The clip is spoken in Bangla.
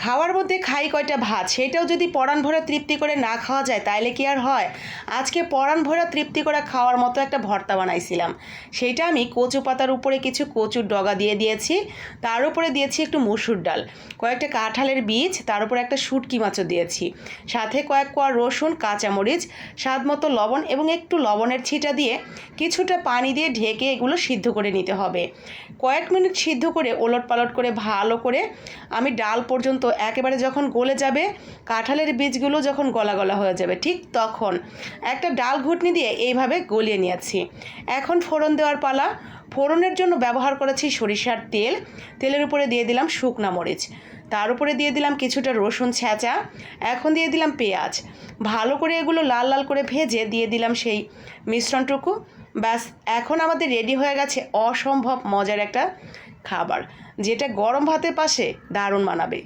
খাওয়ার মধ্যে খাই কয়টা ভাত, সেটাও যদি পরাণ ভরে তৃপ্তি করে না খাওয়া যায় তাইলে কি আর হয়। আজকে পরাণ ভরা তৃপ্তি করে খাওয়ার মতো একটা ভর্তা বানাইছিলাম। সেইটা আমি কচু পাতার উপরে কিছু কচুর ডগা দিয়ে দিয়েছি, তার উপরে দিয়েছি একটু মসুর ডাল, কয়েকটা কাঁঠালের বীজ, তার উপরে একটা শুটকি মাছও দিয়েছি, সাথে কয়েক কোয়া রসুন, কাঁচামরিচ, স্বাদ মতো লবণ এবং একটু লবণের ছিটা দিয়ে কিছুটা পানি দিয়ে ঢেকে এগুলো সিদ্ধ করে নিতে হবে। কয়েক মিনিট সিদ্ধ করে ওলট পালট করে ভালো করে আমি ডাল পর্যন্ত একেবারে যখন গলে যাবে, কাঁঠালের বীজগুলো যখন গলা গলা হয়ে যাবে, ঠিক তখন একটা ডাল ঘুটনি দিয়ে এইভাবে গলিয়ে নিয়েছি। এখন ফোড়ন দেওয়ার পালা। ফোড়নের জন্য ব্যবহার করেছি সরিষার তেল, তেলের উপরে দিয়ে দিলাম শুকনা মরিচ, তার উপরে দিয়ে দিলাম কিছুটা রসুন ছেঁচা, এখন দিয়ে দিলাম পেঁয়াজ। ভালো করে এগুলো লাল লাল করে ভেজে দিয়ে দিলাম সেই মিশ্রণটুকু। ব্যাস, এখন আমাদের রেডি হয়ে গেছে অসম্ভব মজার একটা খাবার, যেটা গরম ভাতের পাশে দারুণ মানাবে।